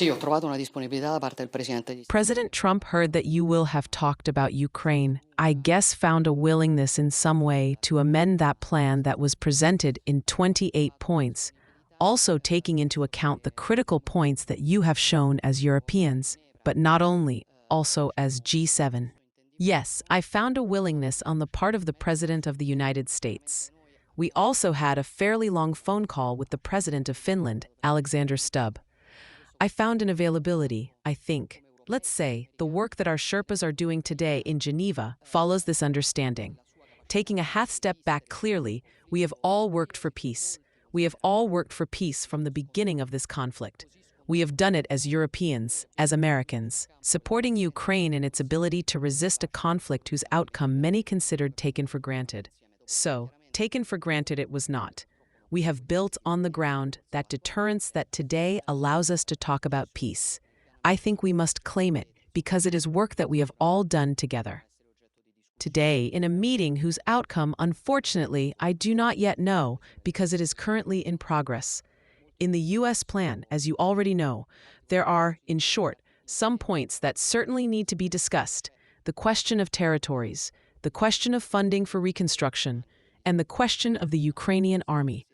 Sì, ho trovato una disponibilità da parte del Presidente degli Stati President Trump heard that you will have talked about Ukraine. I guess found a willingness in some way to amend that plan that was presented in 28 points, also taking into account the critical points that you have shown as Europeans, but not only, also as G7. Yes, I found a willingness on the part of the President of the United States. We also had a fairly long phone call with the President of Finland, Alexander Stubb. I found an availability, I think. Let's say the work that our Sherpas are doing today in Geneva follows this understanding. Taking a half step back clearly, we have all worked for peace. We have all worked for peace from the beginning of this conflict. We have done it as Europeans, as Americans, supporting Ukraine in its ability to resist a conflict whose outcome many considered taken for granted. So, taken for granted it was not. We have built on the ground that deterrence that today allows us to talk about peace. I think we must claim it because it is work that we have all done together. Today, in a meeting whose outcome, unfortunately, I do not yet know because it is currently in progress. In the U.S. plan, as you already know, there are, in short, some points that certainly need to be discussed: the question of territories, the question of funding for reconstruction, and the question of the Ukrainian army.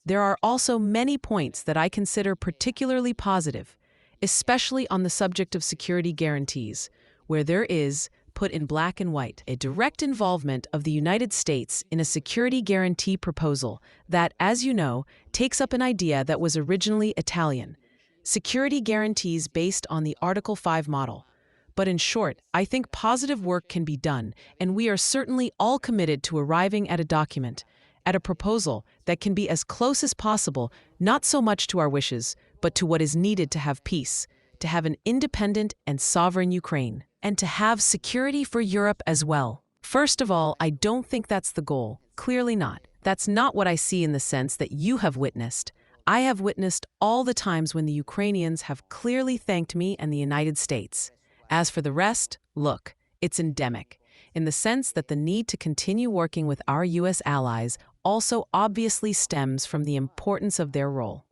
There are also many points that I consider particularly positive, especially on the subject of security guarantees, where there is, put in black and white, a direct involvement of the United States in a security guarantee proposal that, as you know, takes up an idea that was originally Italian: security guarantees based on the Article 5 model. But in short, I think positive work can be done, and we are certainly all committed to arriving at a document, at a proposal that can be as close as possible, not so much to our wishes, but to what is needed to have peace, to have an independent and sovereign Ukraine, and to have security for Europe as well. First of all, I don't think that's the goal. Clearly not. That's not what I see in the sense that you have witnessed. I have witnessed all the times when the Ukrainians have clearly thanked me and the United States. As for the rest, look, it's endemic, in the sense that the need to continue working with our U.S. allies also obviously stems from the importance of their role.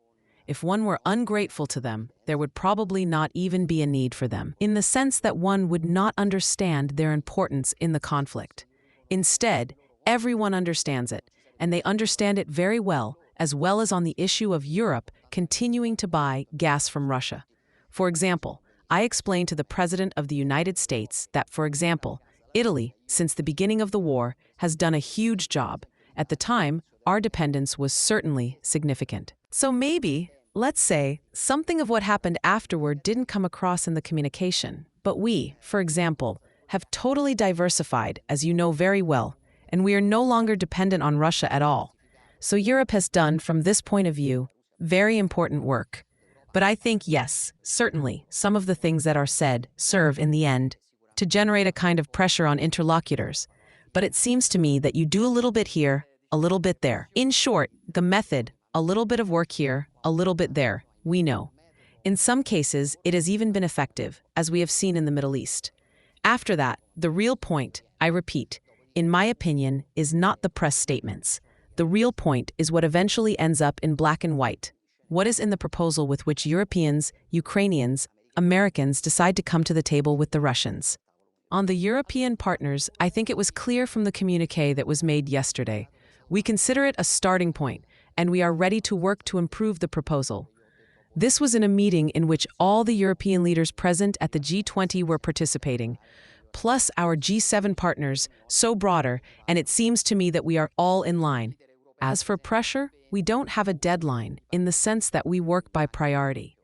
If one were ungrateful to them, there would probably not even be a need for them, in the sense that one would not understand their importance in the conflict. Instead, everyone understands it, and they understand it very well as on the issue of Europe continuing to buy gas from Russia. For example, I explained to the President of the United States that, for example, Italy, since the beginning of the war, has done a huge job. At the time, our dependence was certainly significant. So maybe, let's say, something of what happened afterward didn't come across in the communication. But we, for example, have totally diversified, as you know very well, and we are no longer dependent on Russia at all. So Europe has done, from this point of view, very important work. But I think, yes, certainly, some of the things that are said serve, in the end, to generate a kind of pressure on interlocutors. But it seems to me that you do a little bit here, a little bit there. In short, the method, a little bit of work here, a little bit there, we know. In some cases, it has even been effective, as we have seen in the Middle East. After that, the real point, I repeat, in my opinion, is not the press statements. The real point is what eventually ends up in black and white. What is in the proposal with which Europeans, Ukrainians, Americans decide to come to the table with the Russians? On the European partners, I think it was clear from the communiqué that was made yesterday. We consider it a starting point, and we are ready to work to improve the proposal. This was in a meeting in which all the European leaders present at the G20 were participating, plus our G7 partners, so broader, and it seems to me that we are all in line. As for pressure, we don't have a deadline, in the sense that we work by priority.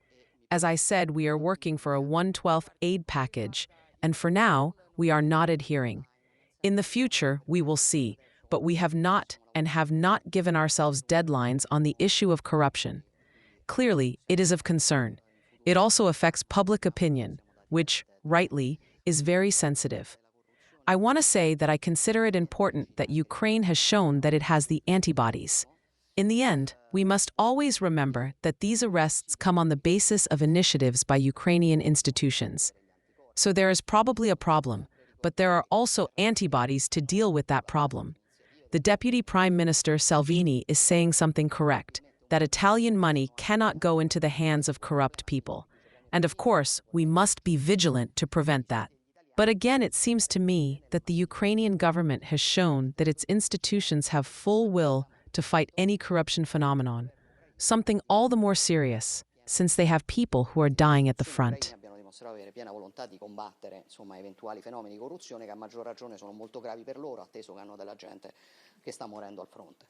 As I said, we are working for a 1/12 aid package, and for now, we are not adhering. In the future, we will see, but we have not given ourselves deadlines on the issue of corruption. Clearly, it is of concern. It also affects public opinion, which, rightly, is very sensitive. I want to say that I consider it important that Ukraine has shown that it has the antibodies. In the end, we must always remember that these arrests come on the basis of initiatives by Ukrainian institutions. So there is probably a problem, but there are also antibodies to deal with that problem. The Deputy Prime Minister Salvini is saying something correct, that Italian money cannot go into the hands of corrupt people. And of course, we must be vigilant to prevent that. But again, it seems to me that the Ukrainian government has shown that its institutions have full will to fight any corruption phenomenon, something all the more serious, since they have people who are dying at the front. Abbiano dimostrato di avere piena volontà di combattere, insomma, eventuali fenomeni di corruzione che a maggior ragione sono molto gravi per loro, atteso che hanno della gente che sta morendo al fronte.